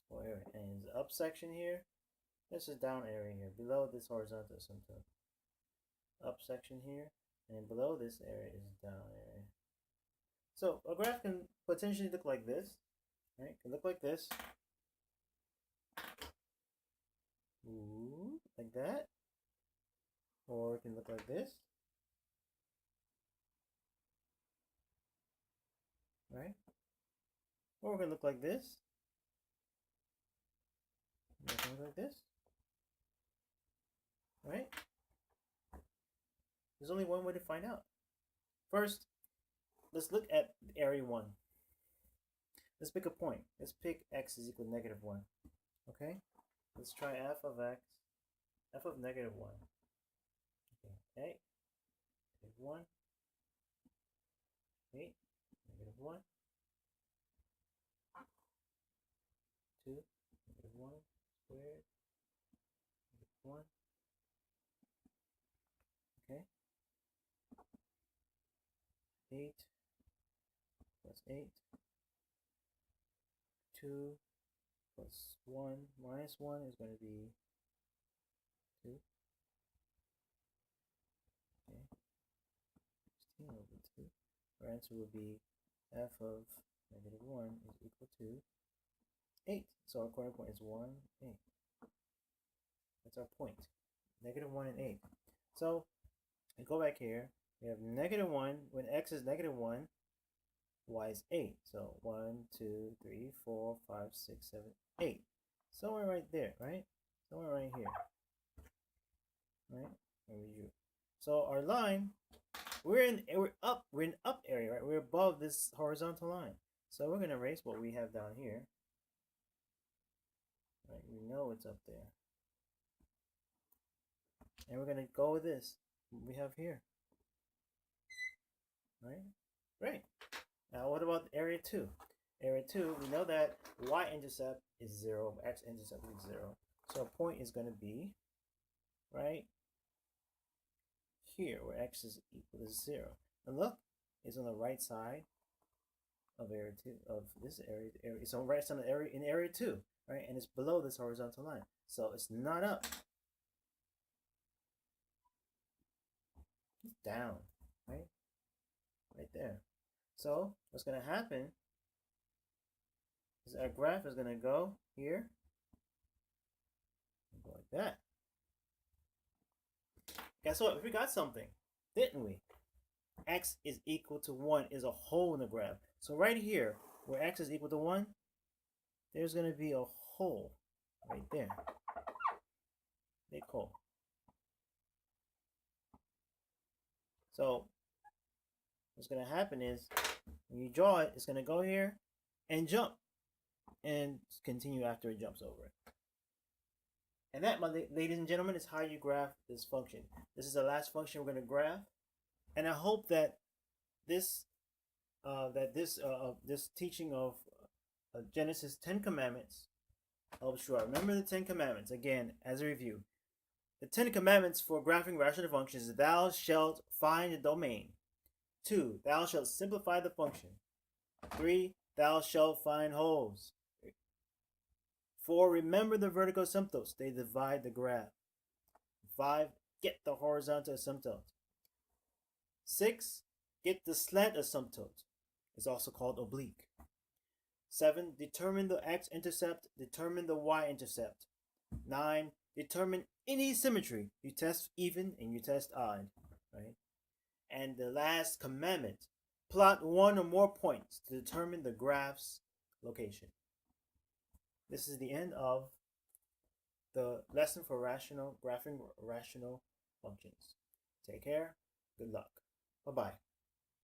Well, area. And the up section here. This is down area here. Below this horizontal asymptote. Up section here. And then below this area is down area. So a graph can potentially look like this. Right? It can look like this. Ooh, like that. Or it can look like this. Right? Or it can look like this. Or it can look like this. Right? There's only one way to find out. First, let's look at area 1. Let's pick a point. Let's pick x is equal to -1. Okay? Let's try f of x, f of -1. Okay, -1, okay, -1, 2, -1 squared, -1, okay, 8 plus 8, 2 plus 1 minus 1 is going to be 2. Okay, 16 over 2. Our answer will be f of -1 is equal to 8. So our corner point is 1, 8. That's our point. -1 and 8. So we go back here. We have -1. When x is -1, y is 8. So 1, 2, 3, 4, 5, 6, 7, 8. Somewhere right there, right? Somewhere right here. Right? So our line, we're in up area, right? We're above this horizontal line. So we're gonna erase what we have down here. Right? We know it's up there. And we're gonna go with this. What we have here. Right? Great. Now what about area 2? Area 2, we know that y-intercept is 0, x-intercept is 0. So our point is going to be right here, where x is equal to 0. And look, it's on the right side of area 2, of this area. It's on the right side of the area in area 2, right? And it's below this horizontal line. So it's not up. It's down, right? Right there. So what's going to happen is our graph is going to go here and go like that. Guess what? We got something, didn't we? X is equal to 1 is a hole in the graph. So right here, where x is equal to 1, there's going to be a hole right there. Big hole. So what's going to happen is, when you draw it, it's going to go here and jump and continue after it jumps over it. And that, ladies and gentlemen, is how you graph this function. This is the last function we're going to graph. And I hope that this teaching of Genesis 10 Commandments helps you out. Remember the 10 Commandments, again, as a review. The 10 Commandments for graphing rational functions is: thou shalt find the domain. 2, thou shalt simplify the function. 3, thou shalt find holes. 4, remember the vertical asymptotes. They divide the graph. 5, get the horizontal asymptote. 6, get the slant asymptote. It's also called oblique. 7, determine the x-intercept, determine the y-intercept. 9, determine any symmetry. You test even and you test odd, right? And the last commandment, plot one or more points to determine the graph's location. This is the end of the lesson for graphing rational functions. Take care. Good luck. Bye-bye.